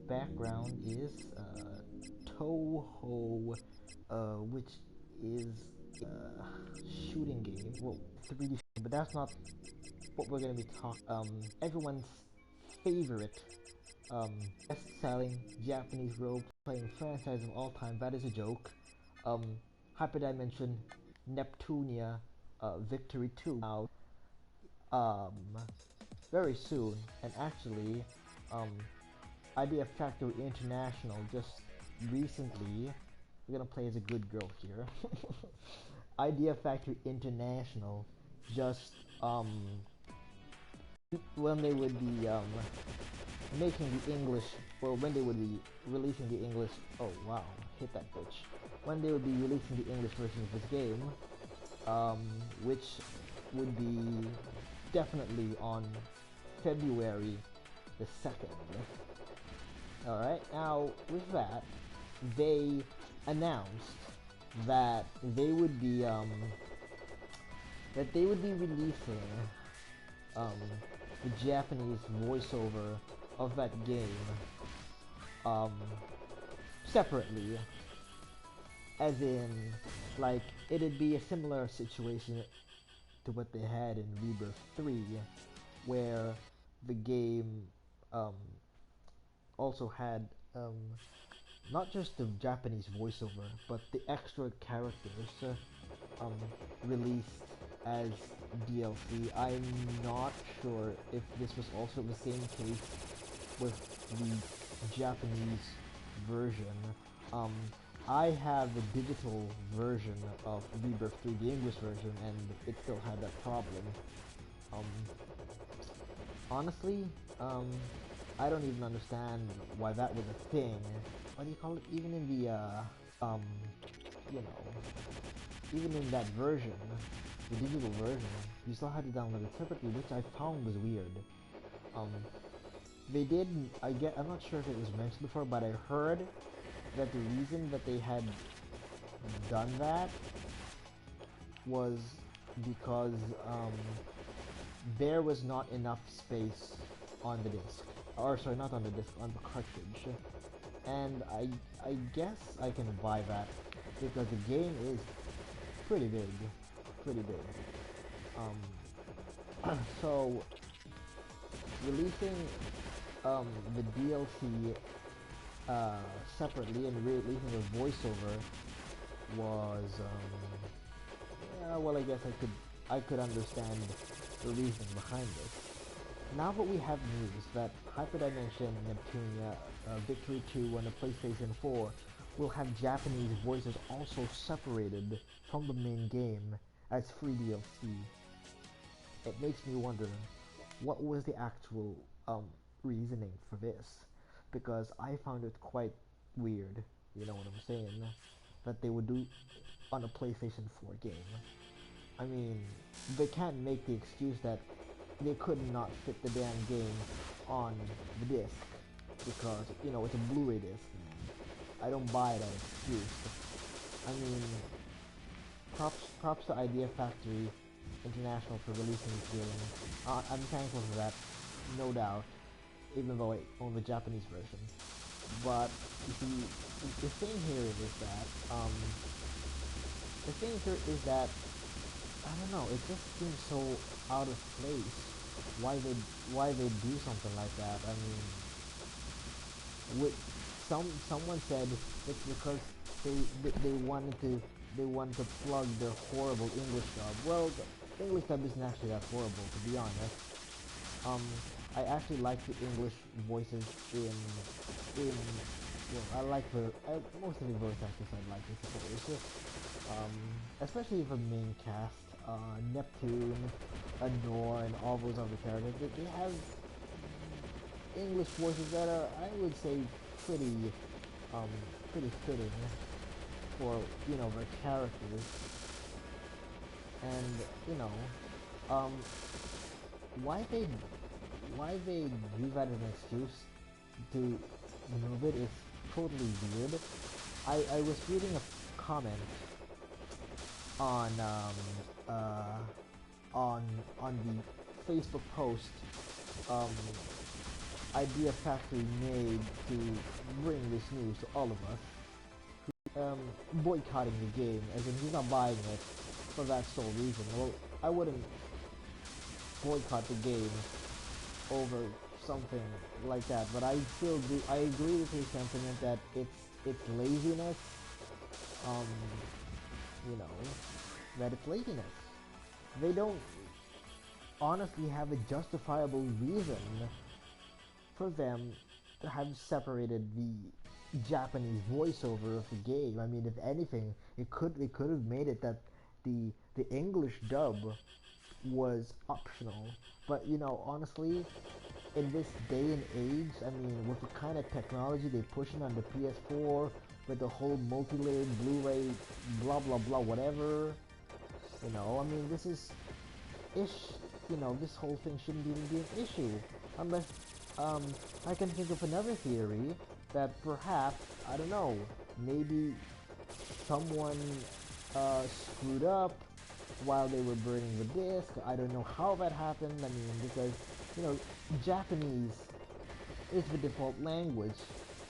background is Touhou, which is shooting game. Well, 3D shooting, but that's not what we're gonna be talking. Everyone's favorite best-selling Japanese role-playing franchise of all time. That is a joke. Um, Hyperdimension Neptunia Victory 2 out um, very soon, and actually, um, Idea Factory International just recently. We're gonna play as a good girl here. Idea Factory International just when they would be making the English, well, when they would be releasing the English, oh wow, hit that bitch. When they would be releasing the English version of this game, which would be definitely on February the 2nd. Alright, now with that, they announced that they would be releasing the Japanese voiceover of that game um, separately, as in, like, it'd be a similar situation to what they had in Rebirth 3, where the game um, also had not just the Japanese voiceover, but the extra characters um, released as DLC. I'm not sure if this was also the same case with the Japanese version. I have the digital version of Rebirth 3, the English version, and it still had that problem. Honestly, I don't even understand why that was a thing. What do you call it? Even in the, you know, even in that version, the digital version, you still had to download it separately, which I found was weird. They did, I'm not sure if it was mentioned before, but I heard that the reason that they had done that was because, there was not enough space on the disc. Or sorry, not on the disc, on the cartridge. And I guess I can buy that because the game is pretty big. Pretty big. So releasing the DLC separately and releasing the voiceover was yeah, well, I guess I could understand the reason behind this. Now that we have news that Hyperdimension Neptunia Victory 2 on the PlayStation 4 will have Japanese voices also separated from the main game as free DLC, it makes me wonder what was the actual reasoning for this, because I found it quite weird, you know what I'm saying, that they would do on a PlayStation 4 game. I mean, they can't make the excuse that they could not fit the damn game on the disc because, you know, it's a Blu-ray disc. I don't buy that excuse. I mean, props to Idea Factory International for releasing this game. I'm thankful for that, no doubt, even though I own the Japanese version. But you see, the thing here is that I don't know, it just seems so out of place. Why they do something like that? I mean, someone said it's because they wanted to plug their horrible English dub. Well, the English dub isn't actually that horrible, to be honest. I actually like the English voices in well, I like most of the voice actors I like, I suppose. Especially the main cast, Neptune, Anor, and all those other characters. They have English voices that are, I would say, pretty fitting for, you know, their characters. And, you know, why they do that as an excuse to move it is totally weird. I was reading a comment on the Facebook post Idea Factory made to this news to all of us, boycotting the game, as in he's not buying it for that sole reason. Well, I wouldn't boycott the game over something like that, but I still do. I agree with his sentiment that it's laziness. Um, you know, that it's laziness. They don't honestly have a justifiable reason for them to have separated the Japanese voiceover of the game. I mean, if anything, they could have made it that the English dub was optional. But you know, honestly, in this day and age, I mean, with the kind of technology they pushing on the PS4, with the whole multi-layered Blu-ray, blah blah blah, whatever. You know, I mean, this is ish. You know, this whole thing shouldn't even be an issue, unless I can think of another theory that perhaps, I don't know, maybe someone screwed up while they were burning the disc. I don't know how that happened. I mean, because you know, Japanese is the default language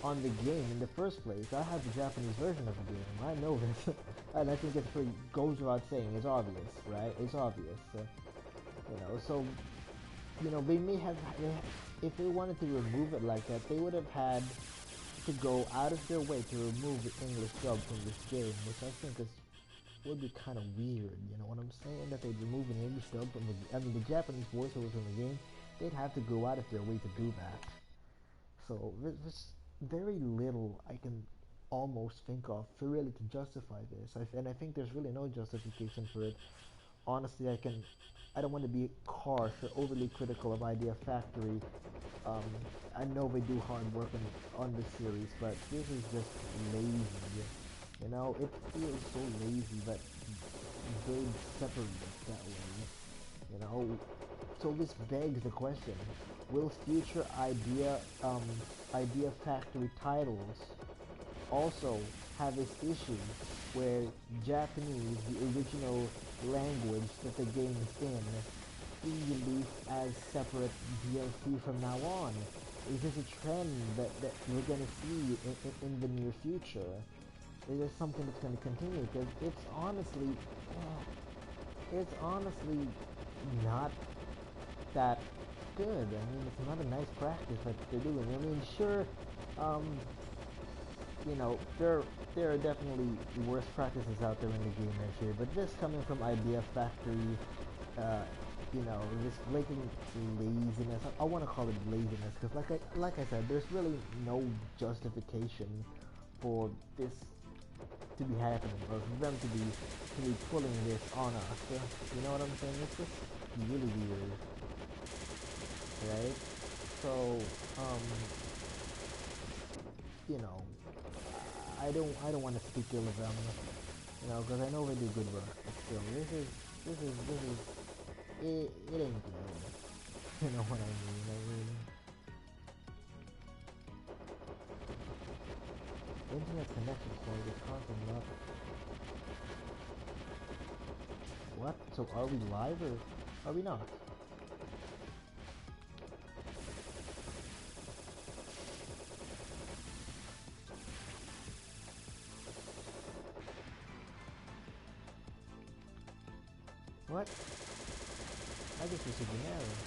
on the game in the first place. I have the Japanese version of the game. I know this, and I think it's pretty goes without saying. It's obvious, right? It's obvious. You know, so you know they may have, if they wanted to remove it like that, they would have had to go out of their way to remove the English dub from this game, which I think is would be kind of weird. You know what I'm saying? That they'd remove an English dub from the Japanese voiceover from the game. They'd have to go out of their way to do that. So there's very little I can almost think of for really to justify this, and I think there's really no justification for it. Honestly, I don't want to be harsh or overly critical of Idea Factory. Um, I know they do hard work on this series, but this is just lazy. You know, it feels so lazy that they separate it that way. You know, so this begs the question: will future Idea Factory titles also have this issue where Japanese, the original language that the game is in, be released as separate DLC from now on? Is this a trend that we're going to see in the near future? Is this something that's going to continue? Because it's honestly not that good. I mean, it's not a nice practice that they're doing. I mean, sure, you know, there are definitely worse practices out there in the game industry, but this coming from Idea Factory, you know, this blatant laziness. I want to call it laziness because, like I said, there's really no justification for this to be happening, or for them to be pulling this on us. You know what I'm saying? It's just really weird, right? So, you know, I don't want to speak ill of them, you know, because I know they do good work. But still, this is it ain't good. You know what I mean? Internet connection quality causing up. What? So are we live or are we not? What? I guess this is an error.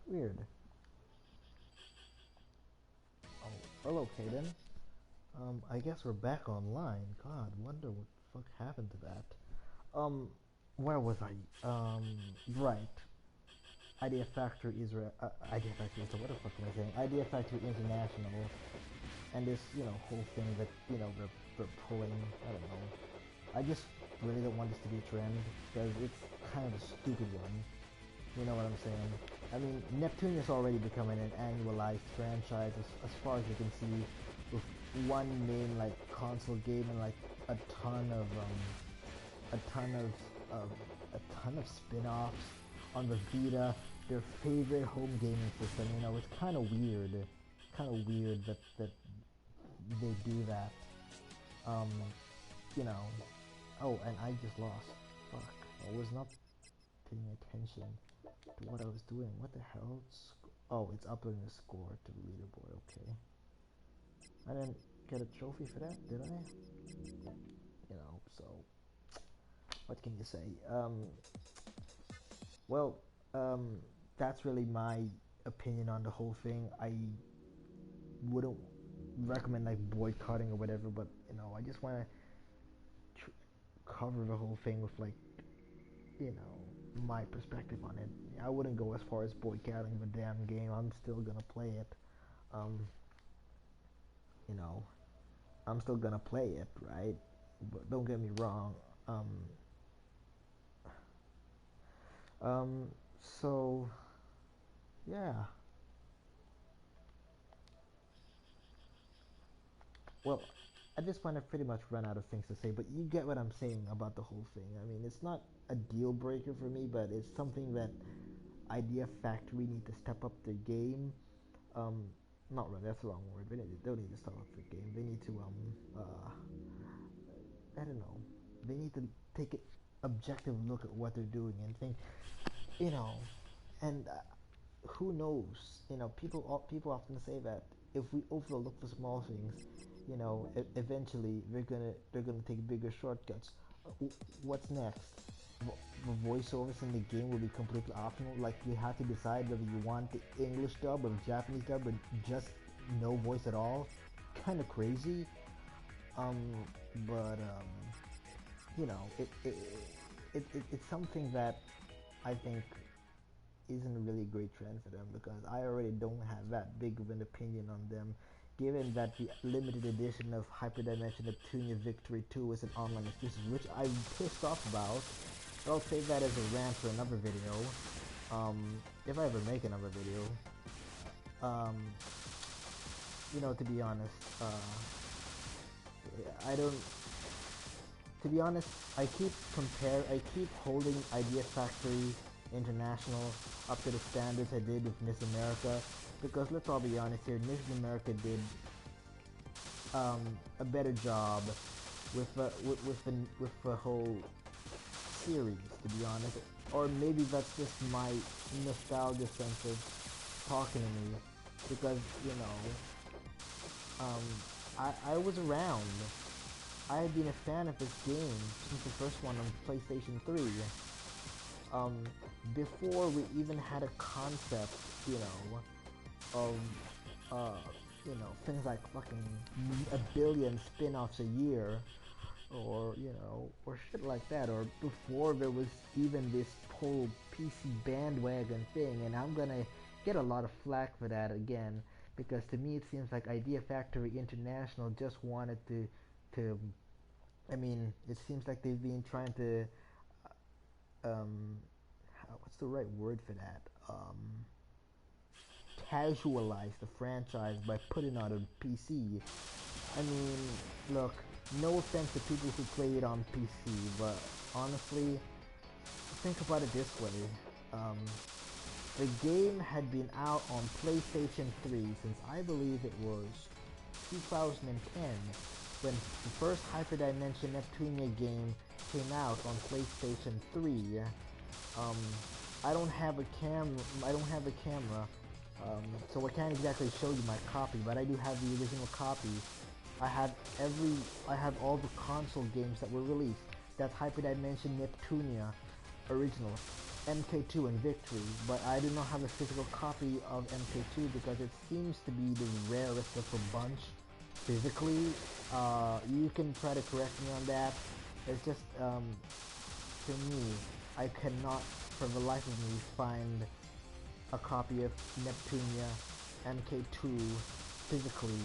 Weird. Oh, hello, Kaden. I guess we're back online. God, wonder what the fuck happened to that. Where was I? Right. Idea Factory Israel. Idea Factory Israel. What the fuck am I saying? Idea Factory International. And this, you know, whole thing that, you know, they're pulling. I don't know. I just really don't want this to be a trend because it's kind of a stupid one. You know what I'm saying? I mean, Neptune is already becoming an annualized franchise as far as you can see, with one main like console game and like a ton of a ton of a ton of spin-offs on the Vita, their favorite home gaming system. You know, it's kind of weird that they do that. Um, you know, oh, and I just lost. Fuck, I was not paying attention to what I was doing. What the hell? Oh, it's uploading the score to the leaderboard. Okay. I didn't get a trophy for that, did I? You know, so what can you say? Well, um, that's really my opinion on the whole thing. I wouldn't recommend like boycotting or whatever, but you know, I just want to cover the whole thing with like, you know, my perspective on it. I wouldn't go as far as boycotting the damn game. I'm still gonna play it. Um, you know, I'm still gonna play it, right? But don't get me wrong. Um, um, so yeah. Well, at this point, I've pretty much run out of things to say, but you get what I'm saying about the whole thing. I mean, it's not a deal breaker for me, but it's something that Idea Factory need to step up their game. Um, not really, that's the wrong word. They don't need to step up their game. They need to, I don't know. They need to take an objective look at what they're doing and think, you know, and who knows? You know, people often say that if we overlook the small things, you know, eventually they're gonna take bigger shortcuts. What's next? The voiceovers in the game will be completely optional. Like you have to decide whether you want the English dub or the Japanese dub, or just no voice at all. Kind of crazy. Um, but you know, it's something that I think isn't a really great trend for them, because I already don't have that big of an opinion on them, given that the limited edition of Hyperdimension Neptunia Victory 2 is an online exclusive, which I'm pissed off about. But I'll save that as a rant for another video, if I ever make another video. You know, to be honest, I don't. To be honest, I keep holding Idea Factory International up to the standards I did with Miss America, because let's all be honest here, Miss America did a better job with the whole series, to be honest. Or maybe that's just my nostalgia sense of talking to me, because you know, I was around. I had been a fan of this game since the first one on PlayStation 3. Before we even had a concept, you know, of, you know, things like fucking a billion spin-offs a year, or, you know, or shit like that, or before there was even this whole PC bandwagon thing, and I'm gonna get a lot of flack for that again, because to me it seems like Idea Factory International just wanted to, I mean, it seems like they've been trying to, what's the right word for that? Casualize the franchise by putting out a PC. I mean, look, no offense to people who play it on PC, but honestly, think about it this way. The game had been out on PlayStation 3 since I believe it was 2010, when the first Hyperdimension Neptunia game came out on PlayStation 3. I don't have a camera, so I can't exactly show you my copy, but I do have the original copy. I have all the console games that were released. That's Hyperdimension Neptunia original, MK2 and Victory, but I do not have a physical copy of MK2 because it seems to be the rarest of the bunch physically. You can try to correct me on that. It's just, to me, I cannot for the life of me find a copy of Neptunia MK2 physically,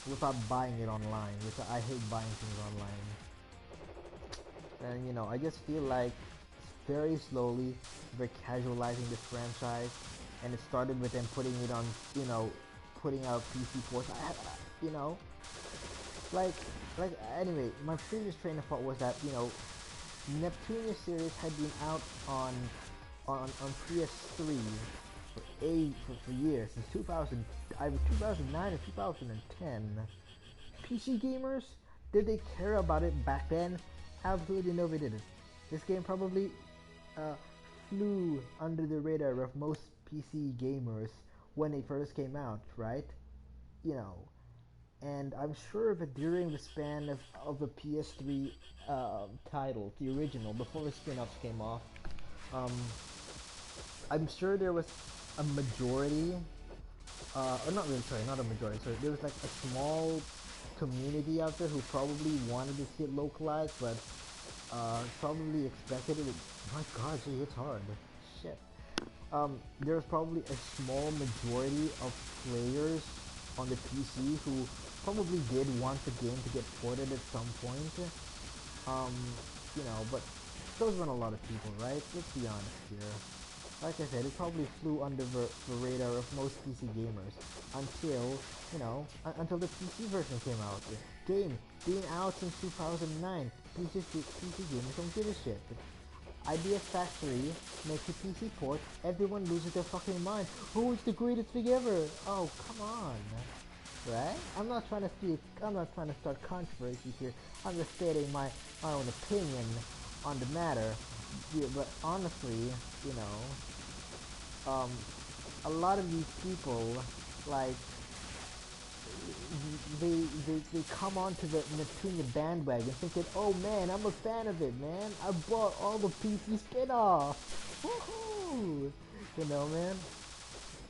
without buying it online, which I hate buying things online. And you know, I just feel like very slowly, very casualizing this franchise, and it started with them putting it on, putting out PC ports. You know, like, anyway, my previous train of thought was that Neptunia series had been out on PS3 for years, since 2000, either 2009 or 2010. PC gamers, did they care about it back then? Absolutely no, they didn't. This game probably uh, flew under the radar of most PC gamers when it first came out, right? You know, and I'm sure that during the span of the PS3 title, the original, before the spin-offs came off, um, I'm sure there was a majority, or not really, sorry, not a majority, sorry, there was like a small community out there who probably wanted to see it localized, but probably expected it. My God, gee, it's hard. Shit. There was probably a small majority of players on the PC who probably did want the game to get ported at some point. Um, but those weren't a lot of people, right? Let's be honest here. Like I said, it probably flew under the radar of most PC gamers until, until the PC version came out. The game being out since 2009. PC gamers don't give a shit. Idea Factory makes a PC port, everyone loses their fucking mind. Oh, it's the greatest thing ever! Oh, come on. Right? I'm not trying to start controversy here. I'm just stating my own opinion on the matter. Yeah, but honestly, you know, a lot of these people, like, they come onto the Neptunia bandwagon thinking, oh man, I'm a fan of it, man. I bought all the PC spin-offs. Woohoo! You know, man.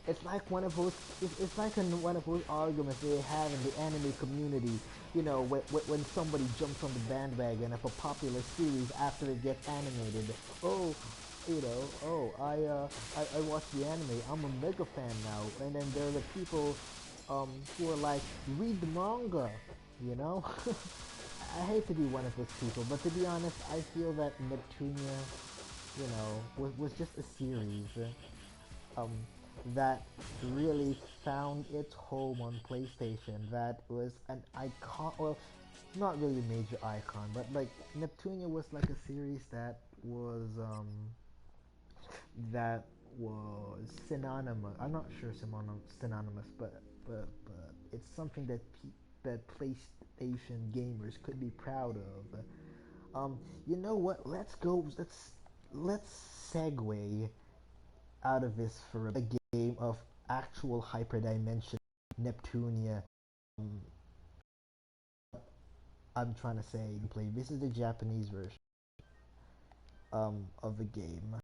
It's like one of those. It's like one of those arguments they have in the anime community. You know, when somebody jumps on the bandwagon of a popular series after it gets animated. Oh, I watch the anime. I'm a mega fan now. And then there are the people who are like, read the manga. You know. I hate to be one of those people, but to be honest, I feel that Neptunia, was just a series. Um, that really found its home on PlayStation. That was an icon. Well, not really a major icon, but like Neptunia was like a series that was synonymous. I'm not sure synonymous, but it's something that that PlayStation gamers could be proud of. You know what? Let's segue out of this for a game of actual hyperdimension Neptunia. Um, I'm trying to say play. This is the Japanese version of the game.